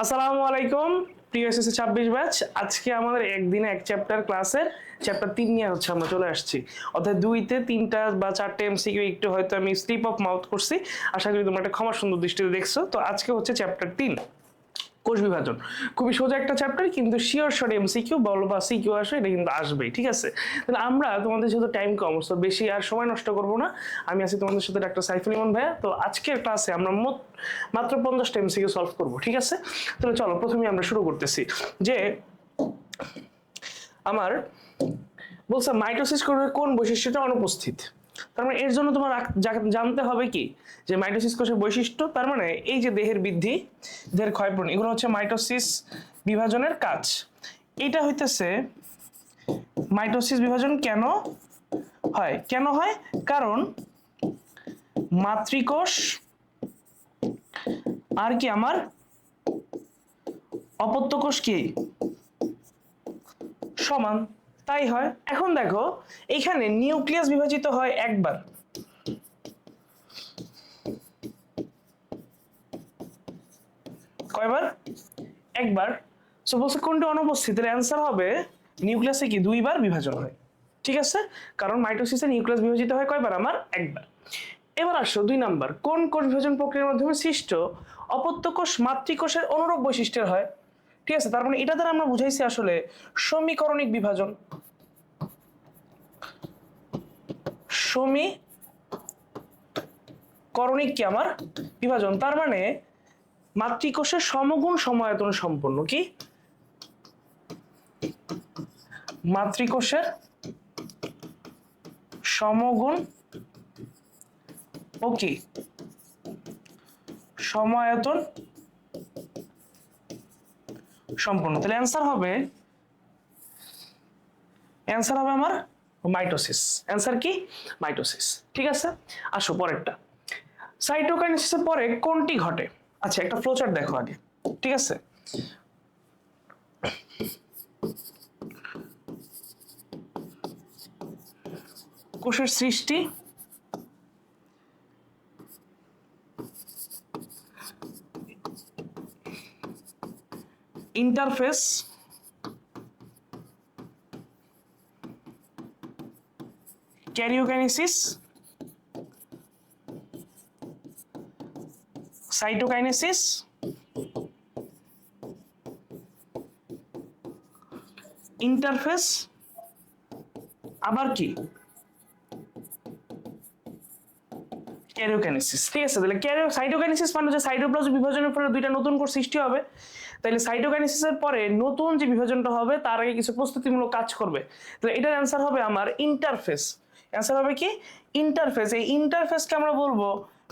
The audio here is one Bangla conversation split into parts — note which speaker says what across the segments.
Speaker 1: আসসালামু আলাইকুম প্রিয় এসএসসি 26 ব্যাচ। আজকে আমাদের একদিনে এক চ্যাপ্টার ক্লাসের চ্যাপ্টার 3 নিয়ে হচ্ছে আমরা চলে আসছি। অর্থাৎ 2তে 3টা বা 4টে এমসিকিউ একটু হয়তো আমি স্লিপ অফ মাউথ করছি, আশা করি তোমরা একটা ক্ষমা সুন্দর দৃষ্টিতে দেখছো। তো আজকে হচ্ছে চ্যাপ্টার 3 কোষ বিভাজন। খুবই সোজা একটা চ্যাপ্টার, কিন্তু শিওর শর্ট এমসিকিউ বলো বা সিকিউ আসে, এটা কিন্তু আসবেই, ঠিক আছে? তাহলে আমরা তোমাদের যেহেতু টাইম কম, তো বেশি আর সময় নষ্ট করব না। আমি আছি তোমাদের সাথে ডাক্তার সাইফুল ইমান ভাইয়া। তো আজকের ক্লাসে আমরা মাত্র 50টা এমসিকিউ সলভ করব, ঠিক আছে? তাহলে চলো প্রথমে আমরা শুরু করতেছি যে আমার বলছে মাইটোসিস কোষের কোন বৈশিষ্ট্যটা অনুপস্থিত। তার মানে এর জন্য তোমার জানতে হবে কি যে মাইটোসিস কোষের বৈশিষ্ট্য, তার মানে এই যে দেহের বৃদ্ধি, দেহের ক্ষয়পূরণ, এগুলো হচ্ছে মাইটোসিস বিভাজনের কাজ। এটা হইতেছে মাইটোসিস বিভাজন কেন হয় কারণ মাতৃকোষ আর কি আমার অপত্য কোষ কি সমান, তাই হয়। এখন দেখো এখানে নিউক্লিয়াস বিভাজিত হয় একবার, কয়বার? একবার। সো বলছে কোনটি অনুপস্থিত, এর অ্যান্সার হবে নিউক্লিয়াসে কি দুইবার বিভাজন হয়, ঠিক আছে? কারণ মাইটোসিসে নিউক্লিয়াস বিভাজিত হয় কয়বার? আমার একবার। এবার আসো 2 নাম্বার, কোন কোষ বিভাজন প্রক্রিয়ার মাধ্যমে সৃষ্ট অপত্য কোষ মাতৃকোষের অনুরূপ বৈশিষ্ট্যের হয়? ঠিক আছে, তার মানে এটা দ্বারা আমরা বুঝাইছি আসলে সমীকরণিক বিভাজন। সমীকরণিক কি আমার বিভাজন, তার মানে মাতৃকোষের সমগুণ সমায়তন সম্পন্ন কি মাতৃকোষের সমগুণ ও কি সমায়তন সম্পন্ন। তাহলে অ্যান্সার হবে আমার মাইটোসিস। অ্যান্সার কি? মাইটোসিস, ঠিক আছে? আসো পরেরটা, সাইটোকাইনেসিসের পরে কোনটি ঘটে? আচ্ছা একটা ফ্লোচার্ট দেখো আগে, ঠিক আছে? কোষের সৃষ্টি, ইন্টারফেস, ক্যারিওকাইনেসিস, সাইটোকাইনেসিস, ইন্টারফেস, আবার কি ক্যারিওকাইনেসিস, ঠিক আছে? তাহলে সাইটোকাইনেসিস মানে যে সাইটোপ্লাজম বিভাজনের পরে দুইটা নতুন কোষ সৃষ্টি হবে। তাহলে সাইটোকাইনেসিসের পরে নতুন যে বিভাজনটা হবে তার আগে কিছু প্রস্তুতিমূলক কাজ করবে। তাহলে এটার অ্যান্সার হবে আমার ইন্টারফেস। অ্যান্সার হবে কি ইন্টারফেস। এই ইন্টারফেসকে আমরা বলবো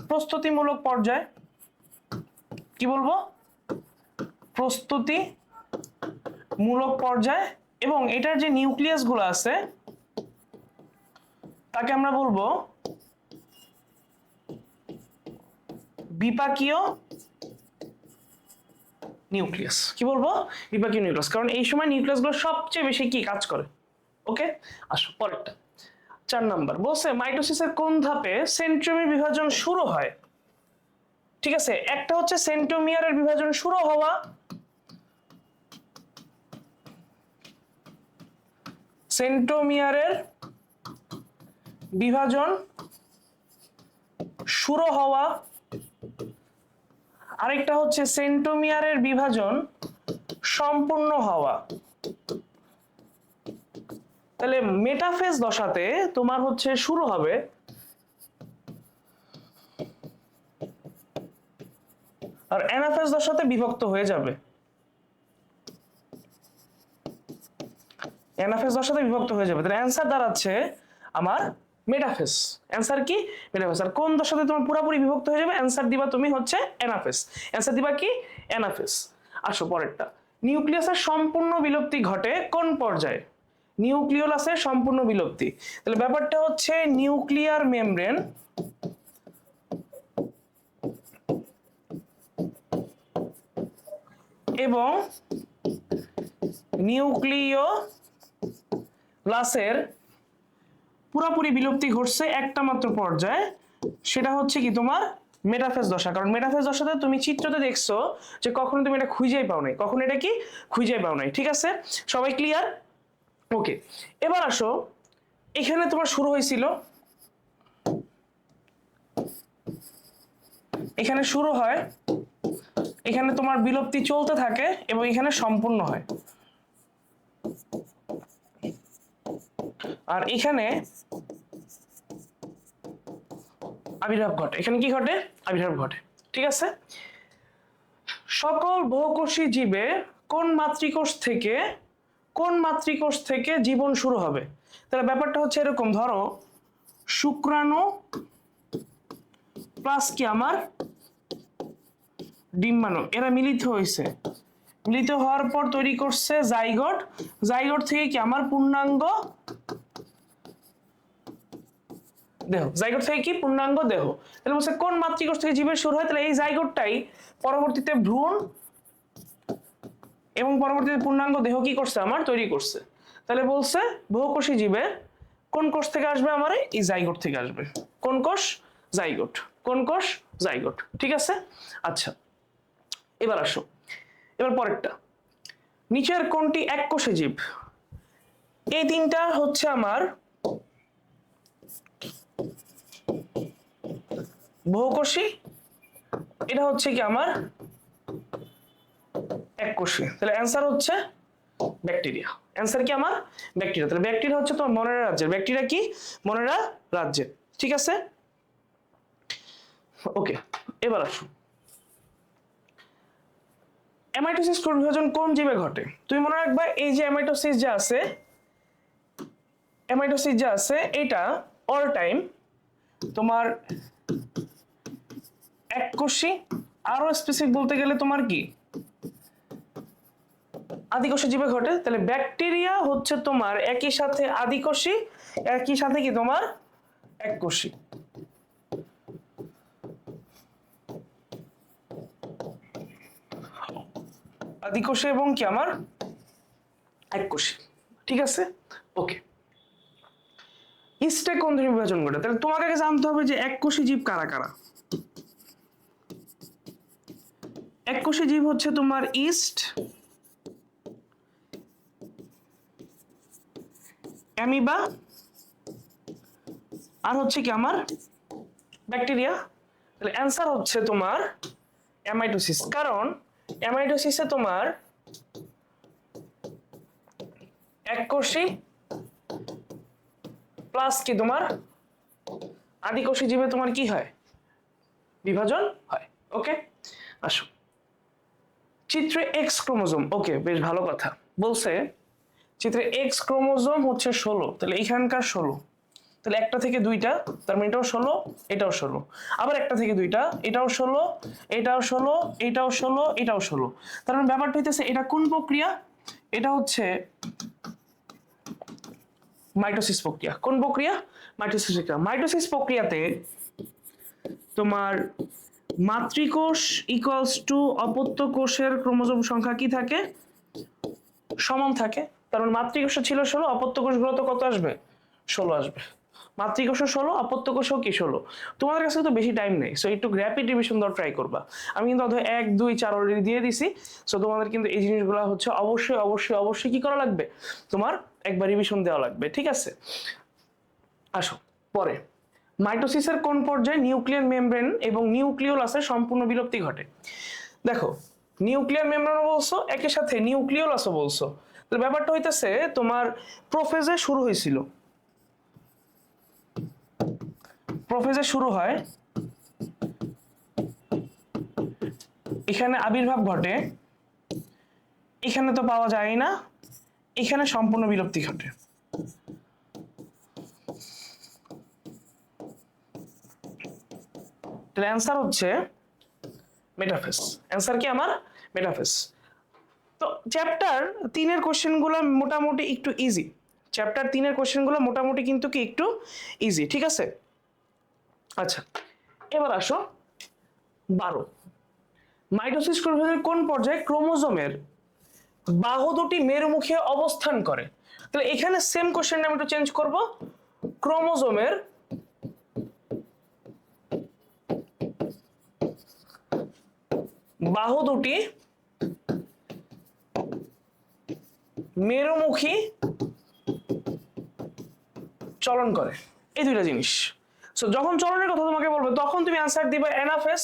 Speaker 1: প্রস্তুতিমূলক পর্যায়। কি বলবো? প্রস্তুতিমূলক পর্যায়। এবং এটার যে নিউক্লিয়াস গুলো আছে তাকে আমরা বলবো বিপাকীয় নিউক্লিয়াস। কি বলবো? বিপাকীয় নিউক্লিয়াস, কারণ এই সময় নিউক্লিয়াস গুলো সবচেয়ে বেশি কি কাজ করে। ওকে, আসো পরেরটা 4 নাম্বার, বলছে মাইটোসিসের কোন ধাপে সেন্ট্রোমিয়ার বিভাজন শুরু হয়? ঠিক আছে, একটা হচ্ছে সেন্ট্রোমিয়ারের বিভাজন শুরু হওয়া, সেন্ট্রোমিয়ারের বিভাজন শুরু হওয়া, আরেকটা হচ্ছে সেন্ট্রোমিয়ারের বিভাজন সম্পূর্ণ হওয়া। তাহলে মেটাফেজ দশাতে তোমার হচ্ছে শুরু হবে আর অ্যানাফেজ দশাতে বিভক্ত হয়ে যাবে। অ্যানাফেজ দশাতে বিভক্ত হয়ে যাবে। তাহলে অ্যান্সার দাঁড়াচ্ছে আমার মেটাফেজ। অ্যান্সার কি? মেটাফেজ। আর কোন দশাতে তোমার পুরোপুরি বিভক্ত হয়ে যাবে? অ্যান্সার দিবা তুমি হচ্ছে অ্যানাফেজ। অ্যান্সার দিবা কি? অ্যানাফেজ। আসো পরেরটা, নিউক্লিয়াসের সম্পূর্ণ বিলুপ্তি ঘটে কোন পর্যায়ে? নিউক্লিওলাসের সম্পূর্ণ বিলুপ্তি। তাহলে ব্যাপারটা হচ্ছে নিউক্লিয়ার মেমব্রেন এবং নিউক্লিওলাসের পুরোপুরি বিলুপ্তি ঘটছে একটা মাত্র পর্যায়ে, সেটা হচ্ছে কি তোমার মেটাফেজ দশা, কারণ মেটাফেজ দশাতে তুমি চিত্রতে দেখছো যে কখনো তুমি এটা খুঁজেই পাও নাই, কখনো এটা কি খুঁজেই পাও নাই। ঠিক আছে, সবাই ক্লিয়ার? ওকে, এবার আসো, এখানে তোমার শুরু হয়েছিল, এখানে শুরু হয়, এখানে তোমার বিলুপ্তি চলতে থাকে এবং এখানে সম্পূর্ণ হয়, আর এখানে আবির্ভাব ঘটে। এখানে কি ঘটে? আবির্ভাব ঘটে। ঠিক আছে, সকল বহুকোষী জীবে কোন মাতৃকোষ থেকে জীবন শুরু হবে? তাহলে ব্যাপারটা হচ্ছে এরকম, ধরো শুক্রাণু প্লাস কি আমার ডিম্বাণু, এরা মিলিত হয়েছে, মিলিত হওয়ার পর তৈরি করছে জাইগোট, জাইগোট থেকে কি আমার পূর্ণাঙ্গ দেহ, জাইগোট থেকে কি পূর্ণাঙ্গ দেহ। তাহলে বলছে কোন মাতৃকোষ থেকে জীবের শুরু হয়, তাহলে এই জাইগোটটাই পরবর্তীতে ভ্রূণ এবং পরবর্তীতে পূর্ণাঙ্গ দেহ কি করছে আমার তৈরি করছে। তাহলে বলছে বহুকোষী জীবে কোন কোষ থেকে আসবে? আমার এই জাইগোট থেকে আসবে। কোন কোষ? জাইগোট। কোন কোষ? জাইগোট। ঠিক আছে, আচ্ছা এবার আসো, এবার পরেরটা, নিচের কোনটি এক কোষী জীব? এই তিনটা হচ্ছে আমার বহুকোষী, এটা হচ্ছে কি আমার এককোষী। তাহলে অ্যান্সার হচ্ছে ব্যাকটেরিয়া। অ্যান্সার কি আমার? ব্যাকটেরিয়া। তাহলে ব্যাকটেরিয়া হচ্ছে তোমার মনেরা রাজ্যের, ব্যাকটেরিয়া কি মনেরা রাজ্যের। ঠিক আছে, ওকে এবার আসো, অ্যামাইটোসিস কোষ বিভাজন কোন জীবে ঘটে? তুমি মনে রাখবা এই যে অ্যামাইটোসিস যে আছে, অ্যামাইটোসিস যে আছে এটা অল টাইম তোমার এককোষী, আরো স্পেসিফিক বলতে গেলে তোমার কি আদিকোষী জীবে ঘটে। তাহলে ব্যাকটেরিয়া হচ্ছে তোমার একই সাথে আদিকোষী, একই সাথে কি তোমার এককোষী। আদিকোষী এবং কি আমার এককোষী। ঠিক আছে, ওকে। ইস্টে কোন ধরনের বিভাজন ঘটে? তাহলে তোমাকে জানতে হবে যে এককোষী জীব কারা কারা। এককোষী জীব হচ্ছে তোমার ইস্ট, অ্যামিবা, আর হচ্ছে কি আমার ব্যাকটেরিয়া। তাহলে অ্যান্সার হচ্ছে তোমার অ্যামাইটোসিস, কারণ অ্যামাইটোসিসে তোমার এককোষী প্লাস কি তোমার আদিকোষী জীবে তোমার কি হয়? বিভাজন হয়। ওকে, আসো চিত্রে এক্স ক্রোমোজোম। ওকে, বেশ ভালো কথা বলছে, চিত্রে এক্স ক্রোমোজোম হচ্ছে 16, তাহলে এখানকার 16, তাহলে একটা থেকে দুইটা, তার মানে এটাও 16, এটাও 16, আবার একটা থেকে দুইটা, এটাও 16, এটাও 16, এটাও 16, এটাও 16। তার মানে ব্যাপারটা হইতেছে এটা কোন প্রক্রিয়া? এটা হচ্ছে মাইটোসিস প্রক্রিয়া। কোন প্রক্রিয়া? মাইটোসিস প্রক্রিয়া। মাইটোসিস প্রক্রিয়াতে তোমার মাতৃকোষ ইকুয়ালস টু অপত্য কোষের ক্রোমোজোম সংখ্যা কি থাকে? সমান থাকে। তার মানে মাতৃকোষ ছিল 16, অপত্য কোষগুলো তো কত আসবে? 16 আসবে। মাতৃকোষ 16, অপত্য কোষও কি 16। তোমাদের কাছে তো বেশি টাইম নেই, সো একটু র্যাপিড রিভিশন দেওয়ার ট্রাই করবা। আমি কিন্তু অথবা 1 2 4 অলরেডি দিয়ে দিছি, সো তোমাদের কিন্তু এই জিনিসগুলো হচ্ছে অবশ্যই অবশ্যই অবশ্যই কি করা লাগবে? তোমার একবার রিভিশন দেওয়া লাগবে। ঠিক আছে, আসো পরে, মাইটোসিসের কোন পর্যায়ে নিউক্লিয়ার মেমব্রেন এবং নিউক্লিওলাসের সম্পূর্ণ বিলুপ্তি ঘটে? দেখো, নিউক্লিয়ার মেমব্রেনও বলছো, একই সাথে নিউক্লিওলাসও বলছো। তাহলে ব্যাপারটা হইতেছে তোমার প্রোফেজে শুরু হয়েছিল, প্রোফেজে শুরু হয়, এখানে আবির্ভাব ঘটে, এখানে তো পাওয়া যায় না, এখানে সম্পূর্ণ বিলুপ্তি ঘটে। তাহলে অ্যান্সার হচ্ছে মেটাফেজ। অ্যান্সার কি আমার? মেটাফেজ। তো চ্যাপ্টার 3-এর কোশ্চেনগুলো মোটামুটি একটু ইজি, চ্যাপ্টার 3-এর কোশ্চেনগুলো মোটামুটি কিন্তু কি একটু ইজি। ঠিক আছে, আচ্ছা এবার আসো 12, মাইটোসিস কোন পর্যায়ে ক্রোমোজোমের বাহু দুটি মেরুমুখে অবস্থান করে? তাহলে এখানে সেম কোশ্চেন আমি একটু চেঞ্জ করব, ক্রোমোজোমের বাহু দুটি মেরুমুখী চলন করে, এই দুইটা জিনিস। সো যখন চলনের কথা তোমাকে বলবে তখন তুমি অ্যান্সার দিবে অ্যানাফেস।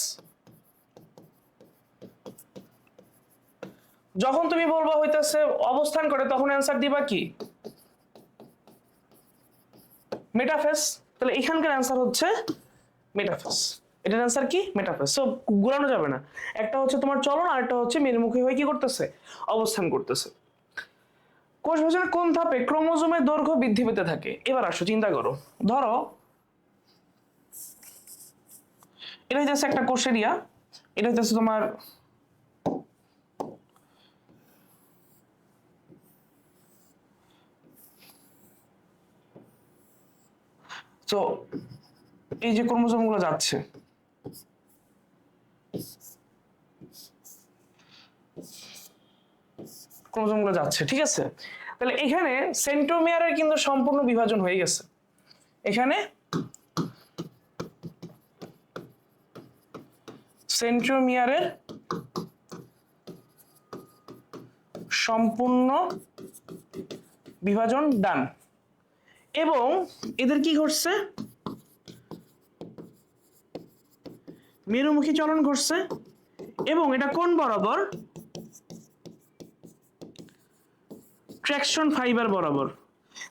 Speaker 1: যখন তুমি বলবা হইতাছে অবস্থান করে তখন অ্যান্সার দিবা কি? মেটাফেস। তাহলে এখানকার অ্যান্সার হচ্ছে মেটাফেস। এটার অ্যান্সার কি? মেটাফেস। সো ঘুরানো যাবে না, একটা হচ্ছে তোমার চলন আর একটা হচ্ছে মেরুমুখী হয়ে কি করতেছে? অবস্থান করতেছে। কোষ বিভাজনের কোন ধাপে ক্রোমোজোমের দৈর্ঘ্য বৃদ্ধি পেতে থাকে? এবার আসো চিন্তা করো, ধরো এটা হচ্ছে একটা কোষের ইয়া, এটা হচ্ছে তোমার তো এই যে ক্রোমোজোম গুলো যাচ্ছে, ক্রোমোজোম গুলো যাচ্ছে, ঠিক আছে? তাহলে এখানে সেন্ট্রোমিয়ারের কিন্তু সম্পূর্ণ বিভাজন হয়ে গেছে। এখানে সেন্ট্রোমিয়ারের সম্পূর্ণ বিভাজন ডান, এবং এদের কি ঘটছে? মেরুমুখী চলন ঘটছে, এবং এটা কোন বরাবর? ট্র্যাকশন ফাইবার বরাবর।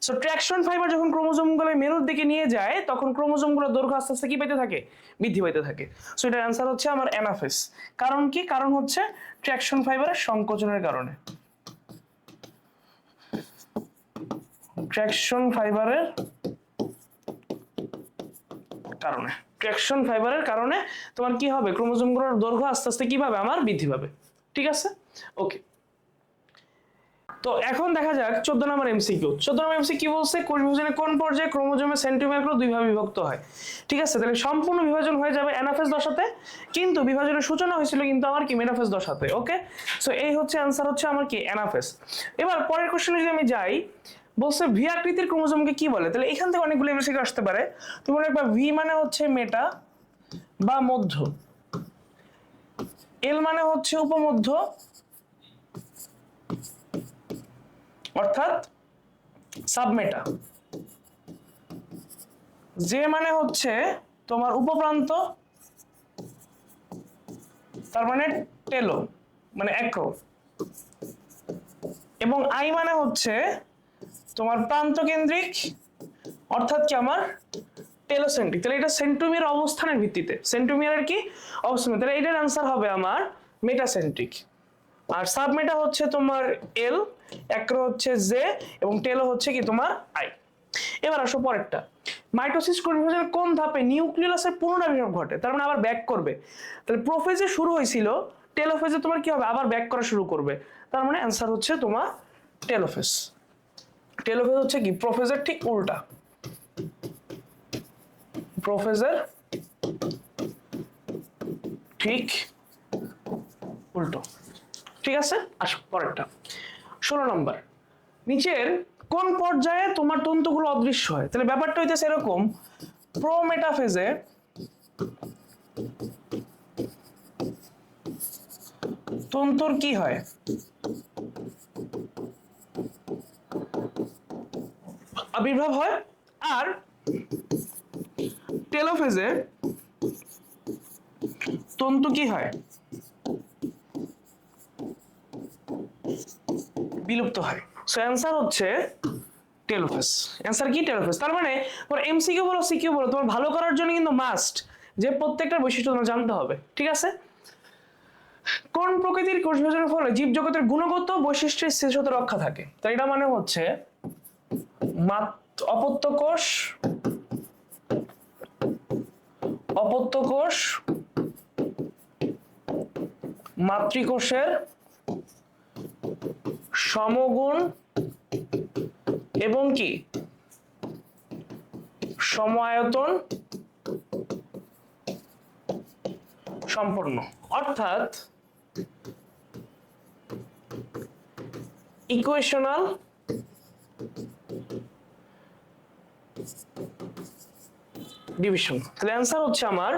Speaker 1: সো ট্র্যাকশন ফাইবার যখন ক্রোমোজোমগুলো মেরুর দিকে নিয়ে যায় তখন ক্রোমোজোমগুলোর দৈর্ঘ্য আস্তে আস্তে কি পেতে থাকে? বৃদ্ধি পেতে থাকে। সো এটার অ্যান্সার হচ্ছে আমার অ্যানাফেস। কারণ কি? কারণ হচ্ছে ট্র্যাকশন ফাইবারের সংকোচনের কারণে। ট্র্যাকশন ফাইবারের কারণে, ট্র্যাকশন ফাইবারের কারণে তোমার কি হবে? ক্রোমোজোমগুলোর দৈর্ঘ্য আস্তে আস্তে কিভাবে আমার বৃদ্ধি পাবে। ঠিক আছে, ওকে। তো এখন দেখা যাক 14 নম্বর এমসিকিউ। 14 নম্বর এমসিকিউ বলছে কোষ বিভাজনের কোন পর্যায়ে ক্রোমোজোমের সেন্ট্রোমিয়ারগুলো দুই ভাগে বিভক্ত হয়? ঠিক আছে, তাহলে সম্পূর্ণ বিভাজন হয়ে যাবে অ্যানাফেজ দশাতে, কিন্তু বিভাজনের সূচনা হয়েছিল কিন্তু আমার কি? মেটাফেজ দশাতে। ওকে, সো এই হচ্ছে অ্যান্সার হচ্ছে আমার কি? অ্যানাফেজ। এবার পরের কোশ্চেনে যদি আমি যাই, বলছে ভি আকৃতির ক্রোমোজোমকে কি বলে? তাহলে এখান থেকে অনেকগুলো এমসিকিউ আসতে পারে। তোমরা একবার ভি মানে হচ্ছে মেটা বা মধ্য, এল মানে হচ্ছে উপমধ্য অর্থাৎ সাবমেটা, যে মানে হচ্ছে তোমার উপপ্রান্ত তার মানে টেলো মানে একো, এবং আই মানে হচ্ছে তোমার প্রান্ত কেন্দ্রিক অর্থাৎ কি আমার টেলোসেন্ট্রিক। তাহলে এটা সেন্ট্রোমিয়ার অবস্থানের ভিত্তিতে, সেন্ট্রোমিয়ারের কি অবস্থান, তাহলে এটার আনসার হবে আমার মেটাসেন্ট্রিক। আর সাবমেটা হচ্ছে তোমার এল, অ্যাক্রো হচ্ছে জে, এবং টেলো হচ্ছে কি তোমার আই। এবার আসো পরেরটা, মাইটোসিস কোষ বিভাজনের কোন ধাপে নিউক্লিয়াসের পুনরাবির্ভাব ঘটে? তার মানে আবার ব্যাক করবে। তাহলে প্রোফেজে শুরু হয়েছিল, টেলোফেজে তোমার কি হবে? আবার ব্যাক করা শুরু করবে। তার মানে অ্যান্সার হচ্ছে তোমার টেলোফেজ। টেলোফেজ হচ্ছে কি? প্রোফেজের ঠিক উল্টা, প্রোফেজের ঠিক উল্টো। ঠিক আছে, আসো পরেরটা 16 নম্বর, নিচের কোন পর্যায়ে তোমার তন্তুগুলো অদৃশ্য হয়? তাহলে ব্যাপারটা হইতেছে এরকম, প্রোমেটাফেজে তন্তুর কি হয়? আবির্ভাব হয়, আর টেলোফেজে তন্তু কি হয়? বিলুপ্ত হয়। সো অ্যান্সার হচ্ছে টেলোফেজ। অ্যান্সার কি? টেলোফেজ। তার মানে তোমার এমসিকিউ বলো সিকিউ বলো, তোমার ভালো করার জন্য কিন্তু মাস্ট যে প্রত্যেকটা বৈশিষ্ট্য তোমার জানতে হবে। ঠিক আছে, কোন প্রকৃতির কোষ বিভাজনের ফলে জীবজগতের গুণগত বৈশিষ্ট্যের স্থিতিশীলতা রক্ষা থাকে? তাই এটা মানে হচ্ছে অপত্য কোষ, অপত্য কোষ মাতৃকোষের সমগুণ এবং কি সমায়তন সম্পন্ন, অর্থাৎ ইকুয়েশনাল ডিভিশন। তাহলে অ্যান্সার হচ্ছে আমার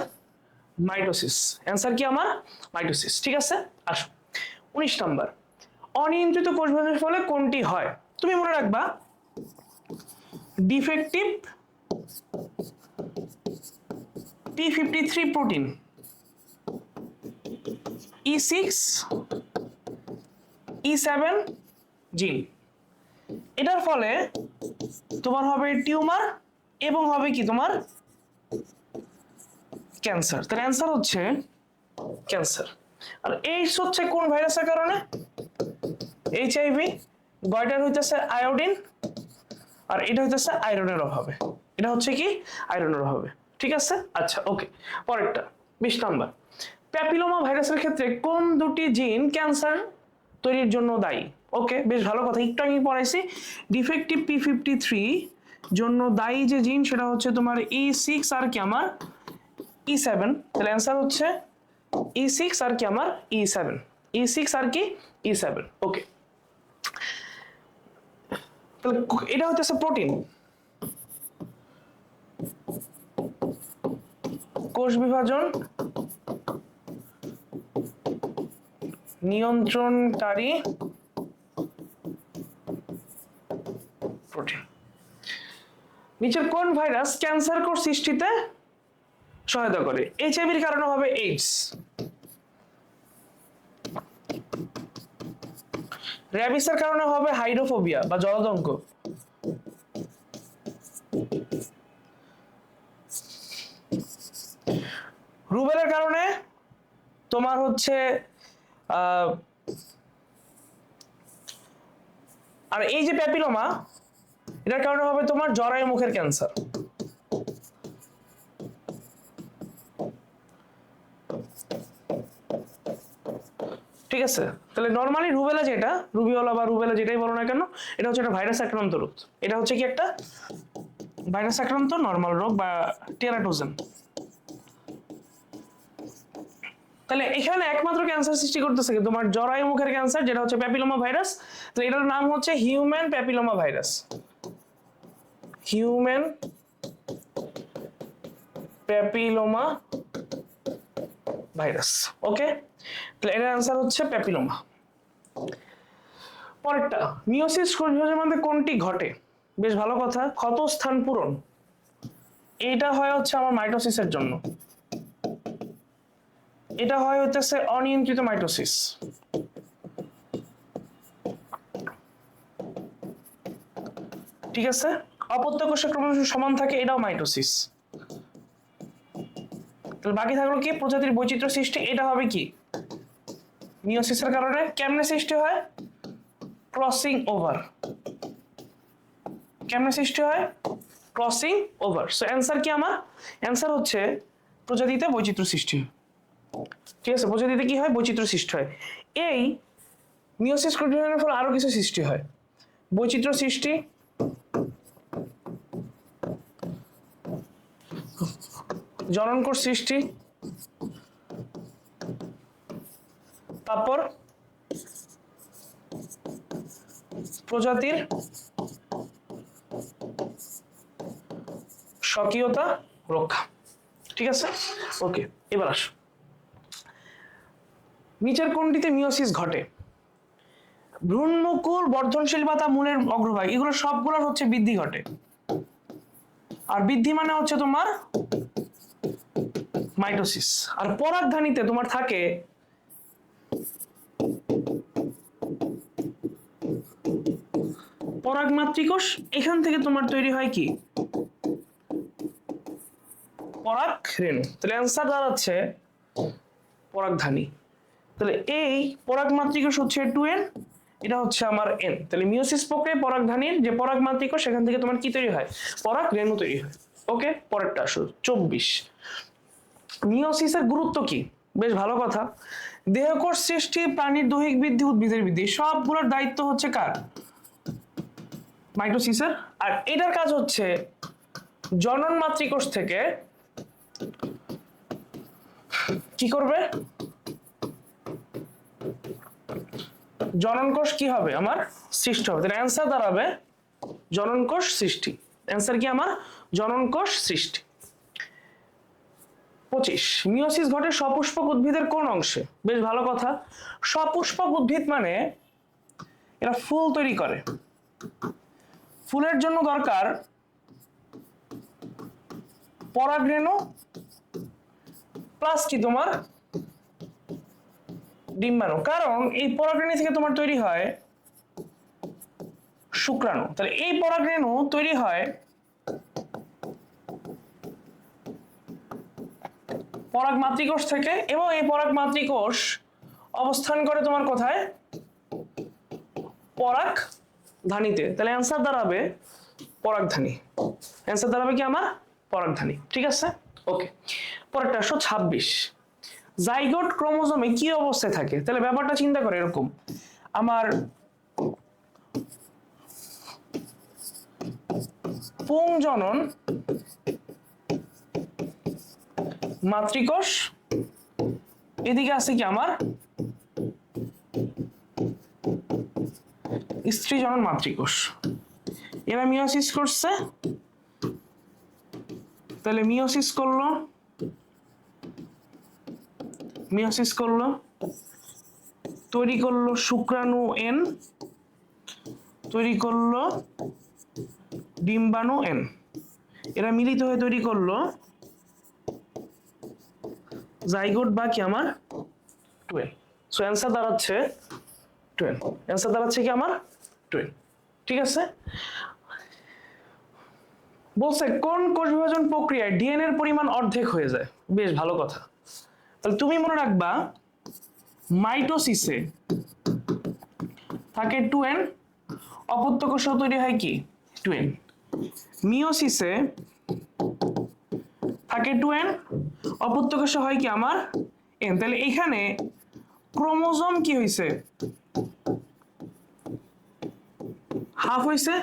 Speaker 1: মাইটোসিস। অ্যান্সার কি আমার মাইটোসিস। ঠিক আছে, আসো 19 নাম্বার, অনিয়ন্ত্রিত কোষ বিভাজনের ফলে কোনটি হয়? তুমি মনে রাখবা defective P53 protein, E6 E7 জিন, এটার ফলে তোমার হবে টিউমার এবং হবে কি তোমার ক্যান্সার। তার অ্যান্সার হচ্ছে ক্যান্সার। আর এইডস হচ্ছে কোন ভাইরাসের কারণে? এইচআইভি। গয়টার হইতেছে আয়োডিন, আর এটা হইতেছে আয়রনের অভাবে। এটা হচ্ছে কি আয়রনের অভাবে। ঠিক আছে, আচ্ছা ওকে। পরেরটা 20 নাম্বার, প্যাপিলোমা ভাইরাসের ক্ষেত্রে কোন দুটি জিন ক্যান্সার তৈরির জন্য দায়ী? ওকে, বেশ ভালো কথা, একটু আমি পড়াইছি। ডিফেক্টিভ P53 জন্য দায়ী যে জিন সেটা হচ্ছে তোমার E6 আর কি আমার E7। তাহলে অ্যান্সার হচ্ছে E6 আর কি আমার E7, E6 আর কি E7। ওকে, তাহলে এটা হচ্ছে প্রোটিন, কোষ বিভাজন নিয়ন্ত্রণকারী প্রোটিন। নিচের কোন ভাইরাস ক্যান্সার কোষ সৃষ্টিতে সহায়তা করে? এইচআইভির কারণে হবে এইডস, র্যাবিসের কারণে হবে হাইড্রোফোবিয়া বা জলদঙ্ক, রুবেলের কারণে তোমার হচ্ছে আর এই যে প্যাপিলোমা, এটার কারণে হবে তোমার জরায়ু মুখের ক্যান্সার। ঠিক আছে, তাহলে নরমালি রুবেলা যেটা, রুবিওলা বা রুবেলা যেটাই বলো না কেন, এটা হচ্ছে একটা ভাইরাস আক্রান্ত রোগ। এটা হচ্ছে কি একটা ভাইরাস আক্রান্ত নরমাল রোগ বা টেরাটোজেন। তাহলে এখানে একমাত্র ক্যান্সার সৃষ্টি করতেছে কি তোমার জরায়ু মুখের ক্যান্সার, যেটা হচ্ছে প্যাপিলোমা ভাইরাস। তো এটার নাম হচ্ছে human papilloma virus, human papilloma virus. Okay, তাহলে এটার আনসার হচ্ছে প্যাপিলোমা। পরেরটা, মিওসিস কোষ বিভাজনের মধ্যে কোনটি ঘটে? বেশ ভালো কথা, ক্ষত স্থান পূরণ। এটা হয় হচ্ছে আমার মাইটোসিসের জন্য, এটা হয় হচ্ছে অনিয়ন্ত্রিত মাইটোসিস। ঠিক আছে, অপত্য কোষের সমান থাকে, এটাও মাইটোসিস। তাহলে বাকি থাকলো কি প্রজাতির বৈচিত্র্য সৃষ্টি, এটা হবে কি মিওসিসের কারণে। কেমনে সৃষ্টি হয়? Crossing over. কেমনে সৃষ্টি হয়? Crossing over. সো অ্যান্সার কি আমার? অ্যান্সার হচ্ছে প্রজাতিতে বৈচিত্র্য সৃষ্টি হয়। ঠিক আছে, প্রজাতিতে কি হয়? বৈচিত্র্য সৃষ্টি হয়। এই মিওসিস কোষ বিভাজনের ফলে আরো কিছু সৃষ্টি হয়, বৈচিত্র্য সৃষ্টি, জনন কোষ সৃষ্টি, তারপর প্রজাতির স্বকীয়তা রক্ষা। ঠিক আছে, ওকে। এবার আসো, নিচের কোনটিতে মিওসিস ঘটে? ভ্রূণমুকুল, বর্ধনশীল পাতা, মূলের অগ্রভাগ, এগুলো সবগুলোর হচ্ছে বৃদ্ধি ঘটে। আর বৃদ্ধি মানে হচ্ছে তোমার মাইটোসিস। আর পরাগধানীতে তোমার থাকে পরাগ মাতৃকোষ, এখান থেকে তোমার তৈরি হয় কি পরাগ রেণু। তাহলে অ্যান্সার দাঁড়াচ্ছে পরাগধানী। তাহলে এই পরাগ মাতৃকোষ হচ্ছে 2n, এটা হচ্ছে আমার n। তাহলে মিওসিস প্রক্রিয়ায় পরাগধানীর যে পরাগ মাতৃকোষ, সেখান থেকে তোমার কি তৈরি হয়? পরাগ রেণু তৈরি হয়। ওকে, পরেরটা আসো 24। মিওসিসের গুরুত্ব কি? বেশ ভালো কথা, দেহকোষ সৃষ্টি, প্রাণীর দৈহিক বৃদ্ধি, উদ্ভিদের বৃদ্ধি, সবগুলোর দায়িত্ব হচ্ছে কার? মাইটোসিসের। আর এটার কাজ হচ্ছে জনন মাতৃকোষ থেকে কি করবে? জনন কোষ কি হবে আমার? সৃষ্টি হবে। তাহলে অ্যান্সার দাঁড়াবে জনন কোষ সৃষ্টি। অ্যান্সার কি আমার? জনন কোষ সৃষ্টি। 25 মিওসিস ঘটে সপুষ্পক উদ্ভিদের কোন অংশে? বেশ ভালো কথা। সপুষ্পক উদ্ভিদ মানে এরা ফুল তৈরি করে, ফুলের জন্য দরকার পরাগরেণু প্লাস কি তোমার ডিম্বাণু, কারণ এই পরাগরেণু থেকে তোমার তৈরি হয় শুক্রাণু। তাহলে এই পরাগরেণু তৈরি হয় পরাগ মাতৃকোষ থেকে, এবং এই পরাগ মাতৃকোষ অবস্থান করে তোমার কোথায়? পরাগ ধানীতে। তাহলে অ্যান্সার দাঁড়াবে পরাগধানী। অ্যান্সার দাঁড়াবে কি আমার? পরাগধানী। ঠিক আছে, ওকে। পরেরটা 26 জাইগোট ক্রোমোজোমে কি অবস্থায় থাকে? তাহলে ব্যাপারটা চিন্তা করে এরকম, আমার পুংজনন মাতৃকোষ, এদিকে আছে কি আমার স্ত্রী জনন মাতৃকোষ। এরা মিওসিস করছে, তাহলে মিওসিস করলো তৈরি করলো শুক্রাণু এন, তৈরি করলো ডিম্বাণু এন, এরা মিলিত হয়ে তৈরি করলো জাইগোট বা কি আমার টুয়েন। সো অ্যান্সার দাঁড়াচ্ছে টুয়েন। অ্যান্সার দাঁড়াচ্ছে কি আমার? টুয়েন। ঠিক আছে, বলছে কোন কোষ বিভাজন প্রক্রিয়ায় ডিএনএ এর পরিমাণ অর্ধেক হয়ে যায়? বেশ ভালো কথা। তাহলে তুমি মনে রাখবা মাইটোসিসে থাকে 2n, অপত্য কোষ তৈরি হয় কি 2n। মিওসিসে থাকে 2n, অপত্য কোষ হয় কি আমার n। তাহলে এখানে ক্রোমোজোম কি হইছে? হাফ হইছে,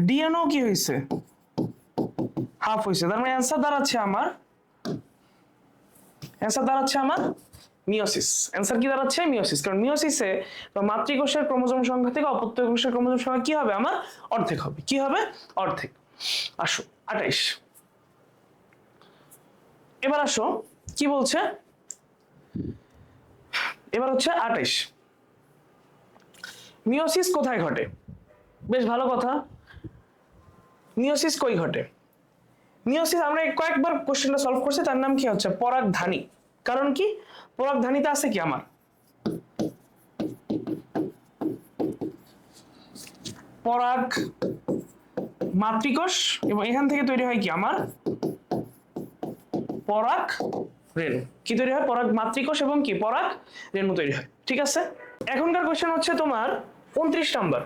Speaker 1: ডিএনও কি হইছে? হাফ হইছে। তার মানে অ্যান্সার দাঁড়াচ্ছে আমার মিওসিস। অ্যান্সার কি দাঁড়াচ্ছে? মিওসিস। কারণ মিওসিসে মাতৃকোষের ক্রোমোজোম সংখ্যা থেকে অপত্য কোষের ক্রোমোজোম সংখ্যা কি হবে? আমার অর্ধেক হবে। কি হবে? অর্ধেক। আসো 28। এবার আসো কি বলছে, এবার হচ্ছে 28 মিওসিস কোথায় ঘটে? বেশ ভালো কথা। মিওসিস কই ঘটে? মিওসিস আমরা কয়েকবার কোশ্চেনটা সলভ করছি, তার নাম কি হচ্ছে পরাগধানী। কারণ কি? পরাগধানীতে আছে কি আমার পরাগ মাতৃকোষ, এবং এখান থেকে তৈরি হয় কি আমার পরাগ রেণু। কি তৈরি হয়? পরাগ মাতৃকোষ এবং কি পরাগ রেণু তৈরি হয়। ঠিক আছে, এখনকার কোশ্চেন হচ্ছে তোমার 29 নাম্বার।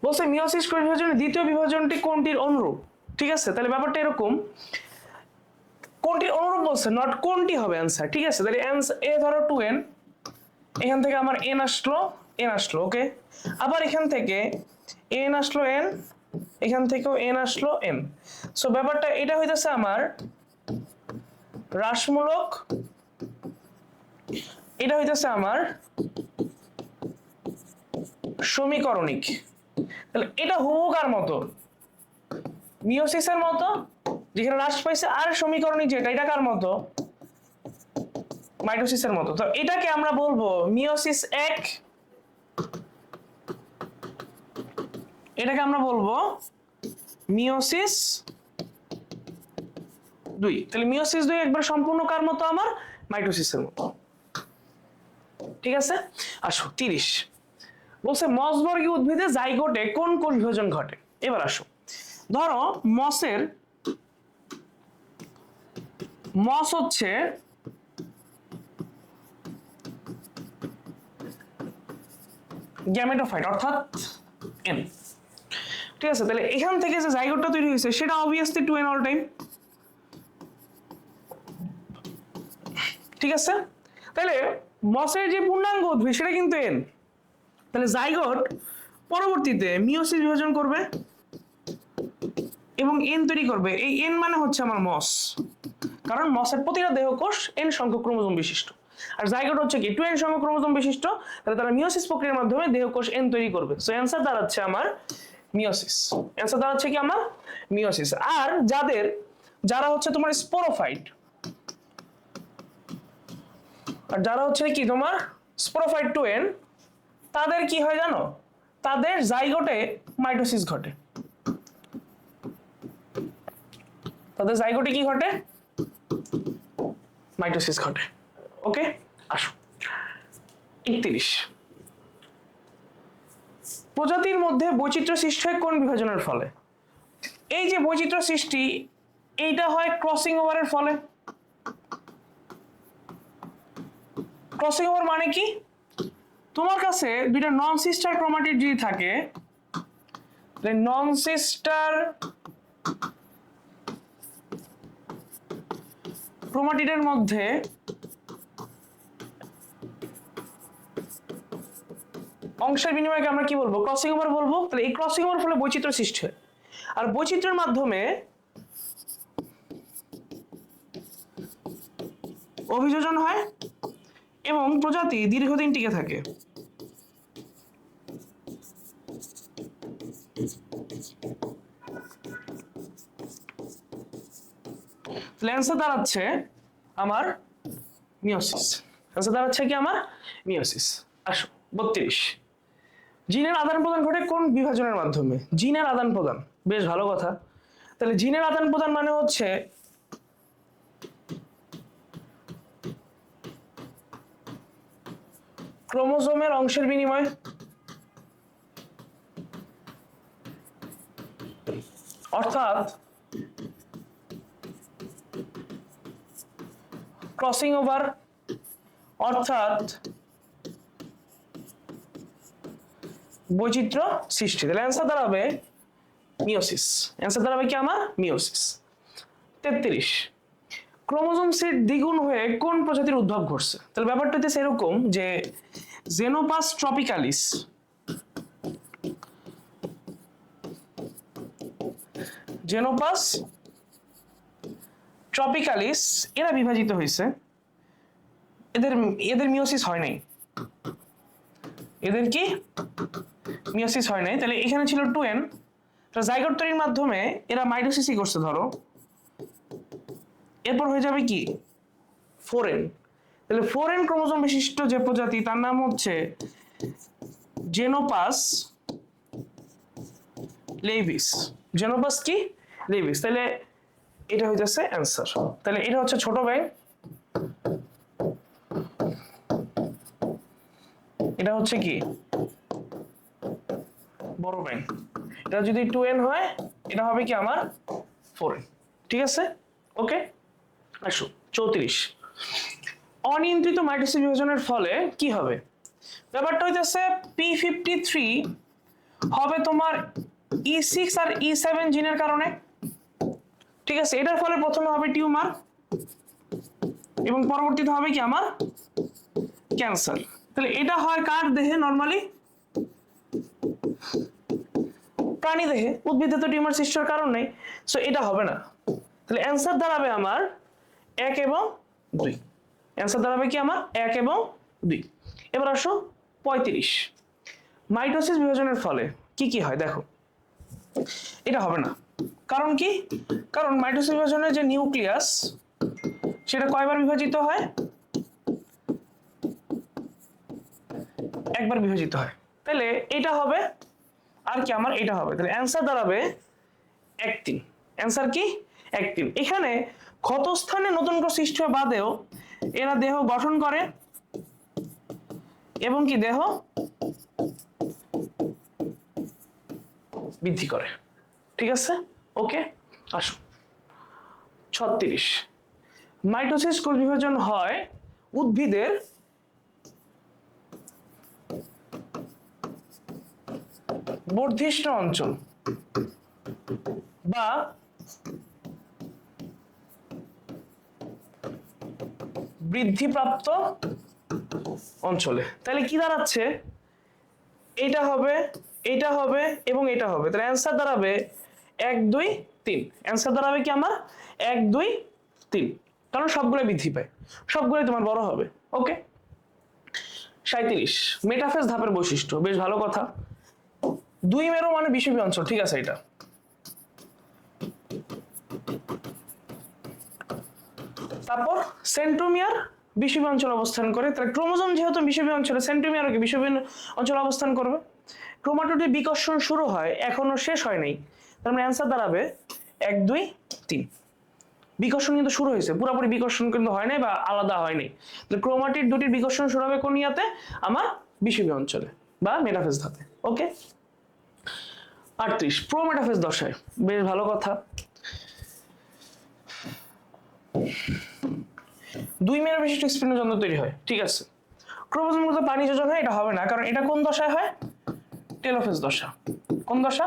Speaker 1: বলছে মিওসিস কোষ বিভাজনের দ্বিতীয় বিভাজনটি কোনটির অনুরূপ? ঠিক আছে, তাহলে ব্যাপারটা এরকম, কোনটির অনুরূপ বলছে, নট কোনটি হবে অ্যান্সার। ঠিক আছে, তাহলে এ ধরো 2n, এখান থেকে আমার n আসলো ওকে, আবার এখান থেকে n আসলো n, এখান থেকেও n আসলো n। সো ব্যাপারটা এটা হইতেছে আমার হ্রাসমূলক, এটা হইতেছে আমার সমীকরণিক। তাহলে এটা হুবহু কার মতো? মিওসিসের মতো, যেখানে হ্রাস পাইছে, আর সমীকরণিক যেটা এটা কার মতো? মাইটোসিসের মতো। তো এটাকে আমরা বলবো মিওসিস 1, এটাকে আমরা বলবো মিওসিস 2। তাহলে মিওসিস 2 একবার সম্পূর্ণ কার মতো? আমার মাইটোসিসের মতো। ঠিক আছে, আসো 30 বলছে মসবর্গীয় উদ্ভিদে জাইগোটে কোন কোষ বিভাজন ঘটে? এবার আসো, ধরো মস হচ্ছে গ্যামেটোফাইট অর্থাৎ এন। ঠিক আছে, তাহলে এখান থেকে যে জাইগোটটা তৈরি হয়েছে সেটা অবভিয়াসলি 2n অল টাইম। ঠিক আছে, তাহলে মসের যে পূর্ণাঙ্গ উদ্ভিদ সেটা কিন্তু n। তাহলে জাইগোট পরবর্তীতে মিওসিস বিভাজন করবে এবং n তৈরি করবে। এই n মানে হচ্ছে আমার মস, কারণ মসের প্রতিটা দেহকোষ n সংখ্যক ক্রোমোজোম বিশিষ্ট, আর জাইগোট হচ্ছে কি 2n সংখ্যক ক্রোমোজোম বিশিষ্ট। তাহলে তারা মিওসিস প্রক্রিয়ার মাধ্যমে দেহকোষ n তৈরি করবে। সো অ্যান্সার দাঁড়াচ্ছে আমার মিওসিস। অ্যান্সার দাঁড়াচ্ছে কি আমার মিওসিস। আর যারা হচ্ছে তোমার স্পোরোফাইট, আর যারা হচ্ছে কি তোমার স্পোরোফাইট টু এন, তাদের কি হয় জানো, তাদের জাইগোটে মাইটোসিস ঘটে। তাদের জাইগোটে কি ঘটে, মাইটোসিস ঘটে। ওকে, আসো 31, প্রজাতির মধ্যে বৈচিত্র্য সৃষ্টি হয় কোন বিভাজনের ফলে? এই যে বৈচিত্র্য সৃষ্টি, এইটা হয় ক্রসিং ওভারের ফলে। ক্রসিং ওভার মানে কি, তোমার কাছে দুইটা নন সিস্টার ক্রোমাটিড যদি থাকে, নন সিস্টার ক্রোমাটিডের মধ্যে অংশের বিনিময়কে আমরা কি বলবো, ক্রসিং ওভার বলবো। তাহলে এই ক্রসিং ওভার ফলে বৈচিত্র্য সৃষ্টি হয়, আর বৈচিত্র্যের মাধ্যমে অভিযোজন হয় এবং প্রজাতি দীর্ঘদিন টিকে থাকে। অ্যান্সার দাঁড়াচ্ছে আমার মিওসিস। অ্যান্সার দাঁড়াচ্ছে কি আমার মিওসিস। আসো 32, জিনের আদান প্রদান ঘটে কোন বিভাজনের মাধ্যমে? জিনের আদান প্রদান, বেশ ভালো কথা। তাহলে জিনের আদান প্রদান মানে হচ্ছে ক্রোমোজোমের অংশের বিনিময়। অর্থাৎ ক্রসিং ওভার, অর্থাৎ বৈচিত্র্য সৃষ্টি। তাহলে অ্যান্সার দাঁড়াবে মিওসিস। অ্যান্সার দাঁড়াবে কি আমার মিওসিস। 33, ক্রোমোজোম সেট দ্বিগুণ হয়ে কোন প্রজাতির উদ্ভব ঘটছে? তাহলে ব্যাপারটা হচ্ছে এরকম যে জেনোপাস ট্রপিক্যালিস, জেনোপাস ট্রপিক্যালিস এরা বিভাজিত হয়েছে, এদের এদের মিওসিস হয় নাই। এদের কি মিওসিস হয় নাই। তাহলে এখানে ছিল 2n, জাইগোট তৈরির মাধ্যমে এরা মাইটোসিসই করছে ধরো, এরপর হয়ে যাবে কি 4n। তাহলে 4n ক্রোমোজোম বিশিষ্ট যে প্রজাতি তার নাম হচ্ছে জেনোপাস লেভিস। জেনোপাস কি লেভিস। তাহলে এটা হইতেছে অ্যান্সার। তাহলে এটা হচ্ছে ছোট ব্যাং, এটা হচ্ছে কি বড় ব্যাং। এটা যদি 2n হয়, এটা হবে কি আমার 4n। ঠিক আছে, ওকে। আসো 34, অনিয়ন্ত্রিত মাইটোসিস বিভাজনের ফলে কি হবে? ব্যাপারটা হইতেছে p53 হবে তোমার E6 আর E7 জিনের কারণে। ঠিক আছে, এটার ফলে প্রথমে হবে টিউমার এবং পরবর্তীতে হবে কি আমার ক্যান্সার। তাহলে এটা হয় কার দেহে নরমালি? প্রাণী দেহে। উদ্ভিদে তো টিউমার সৃষ্টির কারণ নেই, সো এটা হবে না। তাহলে অ্যান্সার দাঁড়াবে আমার 1 এবং 2। অ্যান্সার দাঁড়াবে কি আমার 1 এবং 2। এবার আসো 35, মাইটোসিস বিভাজনের ফলে কি কি হয় দেখো। এটা হবে না, কারণ কি? কারণ মাইটোসিস বিভাজনের যে নিউক্লিয়াস সেটা কয়বার বিভাজিত হয়? একবার বিভাজিত হয়। তাহলে এটা হবে, আর কি আমার এটা হবে। তাহলে অ্যান্সার দাঁড়াবে 1-3। অ্যান্সার কি 1-3। এখানে ক্ষতস্থানে নতুন করে সৃষ্টি হওয়া বাদেও এরা দেহ গঠন করে এবং কি দেহ বৃদ্ধি করে। ঠিক আছে, ওকে। আসো 36, মাইটোসিস কোষ বিভাজন হয় উদ্ভিদের বর্ধিষ্ণু অঞ্চল বা বৃদ্ধিপ্রাপ্ত অঞ্চলে। তাহলে কি দাঁড়াচ্ছে? এটা হবে, এটা হবে এবং এটা হবে। তাহলে অ্যান্সার দাঁড়াবে 1 2 3। অ্যান্সার দাঁড়াবে কি আমার 1 2 3, কারণ সবগুলো বৃদ্ধি পায়, সবগুলোই তোমার বড় হবে। ওকে। 37, মেটাফেজ ধাপের বৈশিষ্ট্য, বেশ ভালো কথা। 2 মেরু মানে বিষুবীয় অঞ্চল, ঠিক আছে। এটা তারপর সেন্ট্রোমিয়ার বিষুবীয় অঞ্চলে অবস্থান করে। তাহলে ক্রোমোজোম যেহেতু বিষুবীয় অঞ্চলে, সেন্ট্রোমিয়ারও কি বিষুবীয় অঞ্চলে অবস্থান করবে। ক্রোমাটোডের বিকর্ষণ শুরু হয়, এখনো শেষ হয় নাই, তার মানে অ্যান্সার দাঁড়াবে 1 2 3। বিকর্ষণ কিন্তু শুরু হয়েছে, পুরোপুরি বিকর্ষণ কিন্তু হয় নাই বা আলাদা হয় নাই। তাহলে ক্রোমাটিড দুটির বিকর্ষণ শুরু হবে কোন ইয়াতে, আমার বিষুবীয় অঞ্চলে বা মেটাফেজ ধাপে। ওকে, 38 প্রোমেটাফেজ দশায়। বেশ ভালো কথা। 2 মেরু বিশিষ্ট স্পিন্ডযন্ত্র তৈরি হয়, ঠিক আছে। ক্রোমোজোমগুলো পানি যোজন হয়, এটা হবে না, কারণ এটা কোন দশায় হয়, টেলোফেজ দশা। কোন দশা,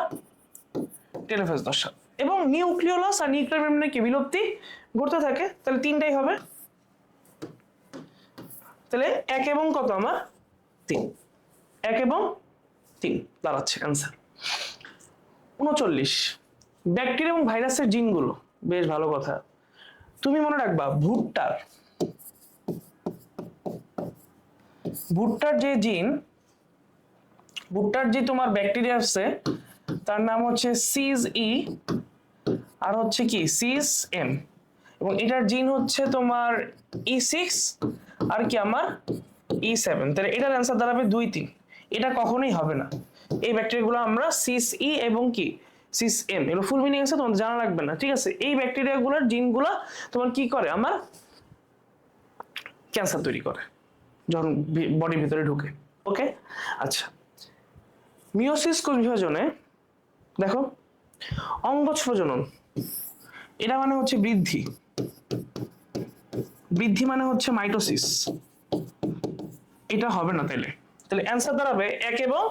Speaker 1: টেলোফেজ দশা। এবং নিউক্লিওলাস আর নিউক্লিয়ার মেমব্রেনে কি বিলুপ্তি ঘটতে থাকে। তাহলে তিনটাই হবে। তাহলে 1 এবং কত আমার 3, 1 এবং 3 দাঁড়াচ্ছে অ্যান্সার। 39 ব্যাকটেরিয়া এবং ভাইরাসের জিনগুলো। বেশ ভালো কথা। তুমি মনে রাখবা ভুট্টার যে জিন, ভুট্টার যে তোমার ব্যাকটেরিয়া আছে তার নাম হচ্ছে সিজ ই আর হচ্ছে কি সিজ এম, এবং এটার জিন হচ্ছে তোমার E6 আর কি আমার E7। তাহলে এটার অ্যান্সার দাঁড়াবে 2 3। এটা কখনোই হবে না। এই ব্যাকটেরিয়াগুলো আমরা সিস ই এবং কি সিস এম, এর ফুল মিনিং আছে তোমার জানা লাগবে না, ঠিক আছে। এই ব্যাকটেরিয়াগুলোর জিনগুলো তোমার কি করে, আমার ক্যান্সার তৈরি করে যখন বডির ভিতরে ঢুকে। ওকে, আচ্ছা। মিওসিস কোষ বিভাজনে দেখো, অঙ্গজ প্রজনন, এটা মানে হচ্ছে বৃদ্ধি, বৃদ্ধি মানে হচ্ছে মাইটোসিস, এটা হবে না। তাহলে তাহলে অ্যান্সার দাঁড়াবে 1 এবং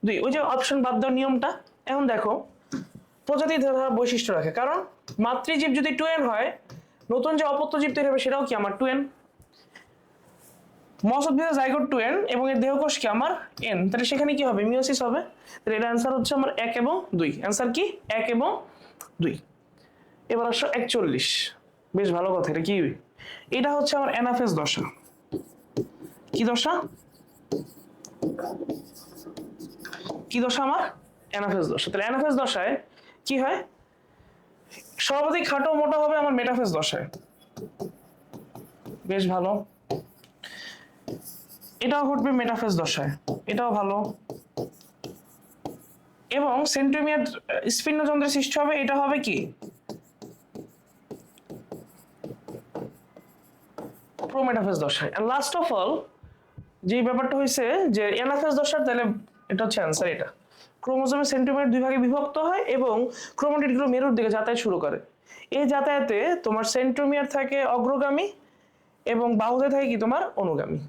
Speaker 1: 2। ওই যে অপশন বাদ দেওয়ার নিয়মটা। এখন দেখো, প্রজাতি ধারা বৈশিষ্ট্য রাখে, কারণ মাতৃজীব যদি 2n হয়, নতুন যে অপত্য জীব তৈরি হবে সেটাও কি আমার 2n। মসউদ্ভিদে জাইগোট 2n এবং এর দেহকোষ কি আমার n, তাহলে সেখানে কি হবে, মিওসিস হবে। তাহলে এটা অ্যান্সার হচ্ছে আমার 1 এবং 2। অ্যান্সার কি 1 এবং 2। এবার আসো 41। বেশ ভালো কথা। এটা কি, এটা হচ্ছে আমার অ্যানাফেজ দশা। কি দশা, কি দশা আমার অ্যানাফেজ দশা। তাহলে অ্যানাফেজ দশায় কি হয়, সর্বাধিক খাটো মোটা হবে আমার মেটাফেজ দশায়। বেশ ভালো। এটাও ঘটবে মেটাফেজ দশায়, এটাও ভালো। এবং সেন্ট্রোমিয়ার স্পিন্ডযন্ত্রের সৃষ্টি হবে, এটা হবে কি প্রোমেটাফেজ দশায়। আর লাস্ট অফ অল যে ব্যাপারটা হয়েছে যে অ্যানাফেজ দশার, তাহলে এটা হচ্ছে অ্যান্সার। এটা ক্রোমোজোমের সেন্ট্রোমিয়ার 2 ভাগে বিভক্ত হয় এবং ক্রোমাটিডগুলো মেরুর দিকে যাতায়াত শুরু করে। এই যাতায়াতে তোমার সেন্ট্রোমিয়ার থাকে অগ্রগামী এবং বাহুতে থাকে কি তোমার অনুগামী,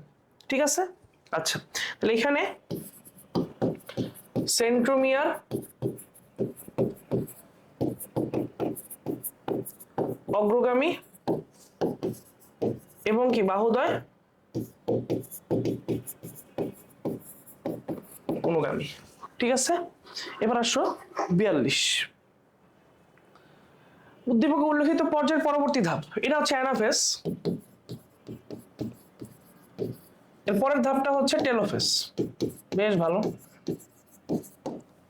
Speaker 1: ঠিক আছে। আচ্ছা, তাহলে এখানে সেন্ট্রোমিয়ার অগ্রগামী এবং কি বাহুদয় অনুগামী, ঠিক আছে। এবার আসো 42। উদ্দীপকে উল্লেখিত পর্যায়ের পরবর্তী ধাপ, এটা হচ্ছে অ্যানাফেজ, এর পরের ধাপটা হচ্ছে টেলোফেজ। বেশ ভালো।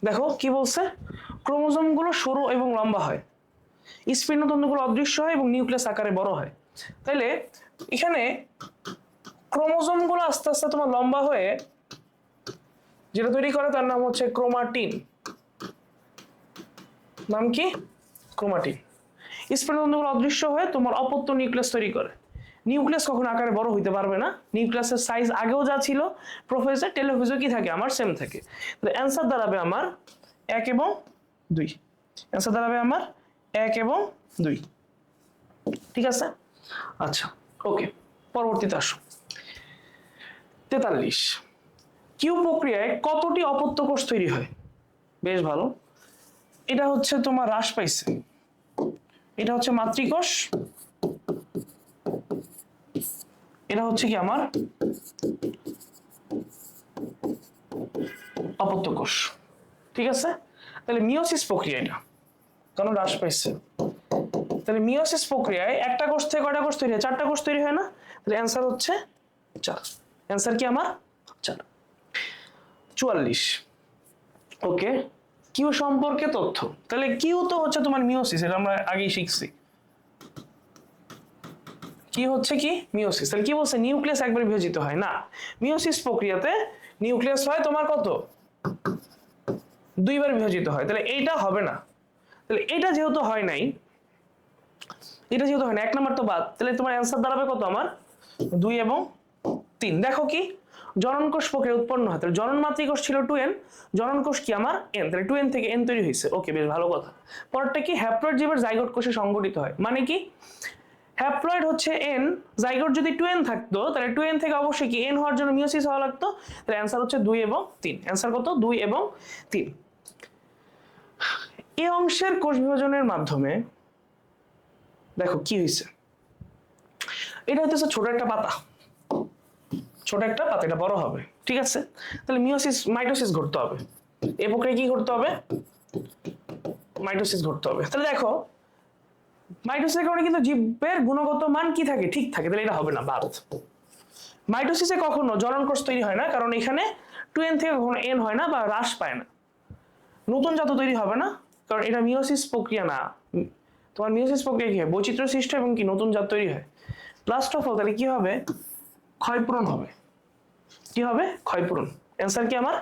Speaker 1: দেখো কি বলছে, ক্রোমোজোমগুলো সরু এবং লম্বা হয়, স্পিন্ডতন্তুগুলো অদৃশ্য হয় এবং নিউক্লিয়াস আকারে বড় হয়। তাইলে এখানে ক্রোমোজোমগুলো আস্তে আস্তে তোমার লম্বা হয়ে যেটা তৈরি করে তার নাম হচ্ছে ক্রোমাটিন। নাম কি, ক্রোমাটিন। স্পিন্ডতন্তুগুলো অদৃশ্য হয়ে তোমার অপত্য নিউক্লিয়াস তৈরি করে। নিউক্লিয়াস কখনো আকারে বড় হইতে পারবে না, নিউক্লিয়াসের সাইজ আগেও যা ছিল প্রোফেজে টেলোফেজে কি থাকে আমার সেম থাকে। তাহলে অ্যান্সার দাঁড়াবে আমার 1 এবং 2। অ্যান্সার দাঁড়াবে আমার 1 এবং 2, ঠিক আছে। আচ্ছা, ওকে, পরবর্তীতে আসো 43। কিউ প্রক্রিয়ায় কতটি অপত্য কোষ তৈরি হয়। বেশ ভালো। এটা হচ্ছে তোমার হ্রাস পাইছে, এটা হচ্ছে মাতৃকোষ, এটা হচ্ছে কি আমার অপত্য কোষ, ঠিক আছে। তাহলে মিওসিস প্রক্রিয়া, এটা কারণ হ্রাস পাইছে। তাহলে মিওসিস প্রক্রিয়ায় একটা কোষ থেকে কয়টা কোষ তৈরি হয়, 4টা কোষ তৈরি হয় না। তাহলে অ্যান্সার হচ্ছে 4। অ্যান্সার কি আমার 4। 44। ওকে, কিউ সম্পর্কে তথ্য। তাহলে কিউ তো হচ্ছে তোমার মিওসিস, এটা আমরা আগেই শিখছি। কি হচ্ছে কি মিওসিস। তাহলে কি বলছে নিউক্লিয়াস একবার বিভাজিত হয় না, মিওসিস প্রক্রিয়াতে নিউক্লিয়াস হয় তোমার কত, দুইবার বিভাজিত হয়। তাহলে এইটা হবে না, তাহলে এটা যেহেতু হয় নাই, এটা যেহেতু হয় না, এক নাম্বার তো বাদ, তাহলে তোমার অ্যান্সার দাঁড়াবে কত আমার 2 এবং 3। দেখো কি জনন কোষ প্রক্রিয়া উৎপন্ন হয়, তাহলে জনন মাতৃকোষ ছিল 2n, জনন কোষ কি আমার n, তাহলে 2n থেকে n তৈরি হয়েছে। ওকে, বেশ ভালো কথা। পরেরটা কি হ্যাপ্লয়েড জীবের জাইগোট কোষে সংগঠিত হয়, মানে কি হ্যাপ্লয়েড হচ্ছে n, জাইগোট যদি 2n থাকতো তাহলে 2n থেকে অবশ্যই কি n হওয়ার জন্য মিওসিস হওয়া লাগতো, তাহলে অ্যান্সার হচ্ছে 2 এবং 3। অ্যান্সার কত 2 এবং 3। এই অংশের কোষ বিভাজনের মাধ্যমে দেখো কি হয়েছে, এটা হচ্ছে ছোট একটা পাতা, ছোট একটা পাতা, এটা বড় হবে, ঠিক আছে। তাহলে মিওসিস মাইটোসিস ঘটতে হবে, এই প্রক্রিয়ায় কি ঘটতে হবে, মাইটোসিস ঘটতে হবে। তাহলে দেখো মাইটোসিসের কারণে কিন্তু জীবের গুণগত মান কি থাকে, ঠিক থাকে, তাহলে এটা হবে না, বাদ। মাইটোসিসে কখনো জনন কোষ তৈরি হয় না, কারণ এখানে 2n থেকে কখনো n হয় না বা হ্রাস পায় না, নতুন জাত তৈরি হবে না, কারণ এটা মিওসিস প্রক্রিয়া না। তোমার মিওসিস প্রক্রিয়া কি হয়, বৈচিত্র্য সৃষ্টি এবং কি নতুন জাত তৈরি হয়। লাস্ট অফ অল তাহলে কি হবে, ক্ষয়পূরণ হবে। কি হবে, ক্ষয়পূরণ। অ্যান্সার কি আমার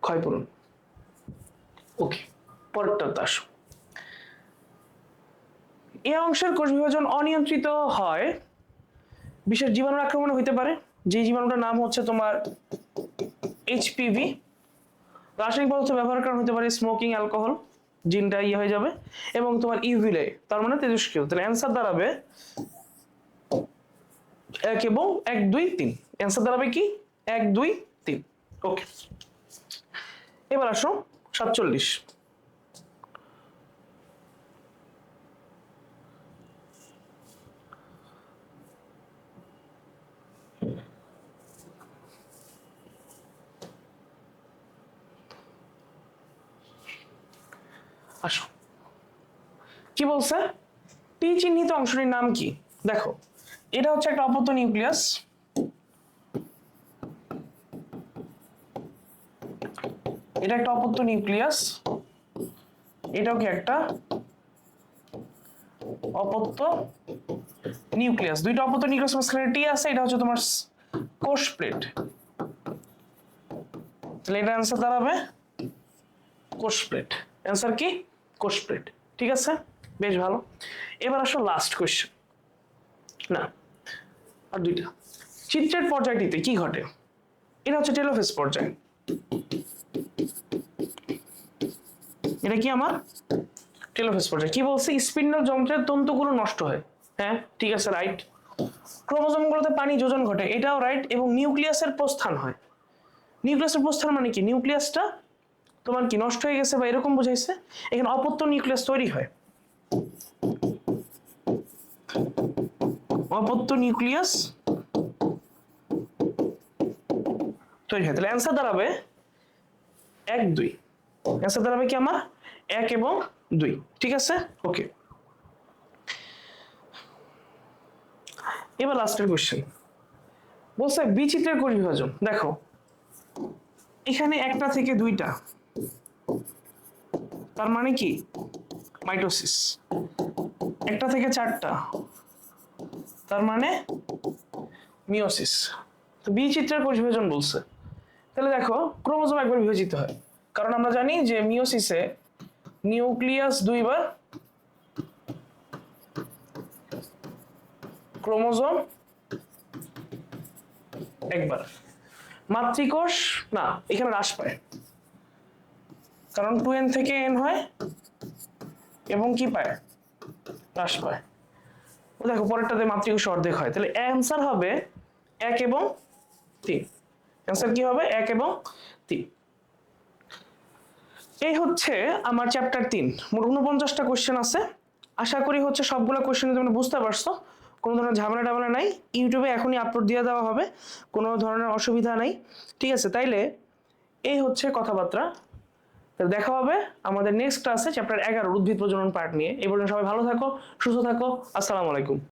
Speaker 1: ক্ষয়পূরণ। ওকে, পরেরটাতে আসো। এই অংশের কোষ বিভাজন অনিয়ন্ত্রিত হয় বিশেষ জীবাণুর আক্রমণে হইতে পারে, যে জীবাণুটার নাম হচ্ছে তোমার এইচপিভি। রাসায়নিক পদার্থ ব্যবহার কারণ হতে পারে স্মোকিং, অ্যালকোহল, জিনটা হয়ে যাবে, এবং তোমার ইউভিলে, তার মানে তেজস্ক্রিয়। তাহলে অ্যান্সার দাঁড়াবে 1 এবং 1 2 3। অ্যান্সার দাঁড়াবে কি 1 2 3। ওকে, এবার আসো 47। আসো কি বলছে, টি চিহ্নিত অংশটির নাম কি। দেখো এটা হচ্ছে একটা অপত্য নিউক্লিয়াস, এটা একটা অপত্য নিউক্লিয়াস, এটাও কি একটা অপত্য নিউক্লিয়াস। দুইটা অপত্য নিউক্লিয়াস মাঝখানে টি আছে, এটা হচ্ছে তোমার কোষ প্লেট। তাহলে এটা অ্যান্সার দাঁড়াবে কোষ প্লেট। অ্যান্সার কি কোষ প্লেট, ঠিক আছে, বেশ ভালো। এবার আসো লাস্ট কোশ্চেন, না আর দুইটা। চিত্রের পর্যায়টিতে কি ঘটে, এটা হচ্ছে টেলোফেজ পর্যায়, এটা কি আমার টেলোফেজ পর্যায়। কি বলছে, স্পিন্ডল যন্ত্রের তন্তুগুলো নষ্ট হয়, হ্যাঁ ঠিক আছে, রাইট। ক্রোমোজোমগুলোতে পানি যোজন ঘটে, এটাও রাইট। এবং নিউক্লিয়াসের প্রস্থান হয়। নিউক্লিয়াসের প্রস্থান মানে কি, নিউক্লিয়াসটা তোমার কি নষ্ট হয়ে গেছে বা এরকম বুঝাইছে, এখানে অপত্য নিউক্লিয়াস তৈরি হয়, অপত্য নিউক্লিয়াস তৈরি হয়। তাহলে অ্যান্সার দাঁড়াবে 1 2। অ্যান্সার দাঁড়াবে কি আমার 1 এবং 2, ঠিক আছে। ওকে, এবার লাস্টের কোশ্চেন বলছে বিচিত্রের কোষ বিভাজন। দেখো এখানে একটা থেকে দুইটা, তার মানে কি মাইটোসিস। একটা থেকে চারটা, তার মানে মিওসিস। তো বিচিত্রের কোষ বিভাজন বলছে, তাহলে দেখো ক্রোমোজোম একবার বিভাজিত হয়, কারণ আমরা জানি যে মিওসিসে নিউক্লিয়াস দুইবার, ক্রোমোজোম একবার। মাতৃকোষ না, এখানে হ্রাস পায়, কারণ 2n থেকে n হয় এবং কি পায়, হ্রাস পায়। দেখো পরেরটাতে মাতৃকোষ অর্ধেক হয়, তাহলে অ্যান্সার হবে 1 এবং 3। অ্যান্সার কি হবে 1 এবং 3। এই হচ্ছে আমার চ্যাপ্টার 3। মোট 49টা কোশ্চেন আছে। আশা করি হচ্ছে সবগুলো কোশ্চেন তোমরা বুঝতে পারছো, কোনো ধরনের ঝামেলা টামেলা নাই। ইউটিউবে এখনই আপলোড দিয়ে দেওয়া হবে, কোনো ধরনের অসুবিধা নাই, ঠিক আছে। তাইলে এই হচ্ছে কথাবার্তা। দেখা হবে আমাদের নেক্সট ক্লাসে চ্যাপ্টার 11 উদ্ভিদ প্রজনন পার্ট নিয়ে। এই পর্যন্ত সবাই ভালো থাকো, সুস্থ থাকো, আসসালামু আলাইকুম।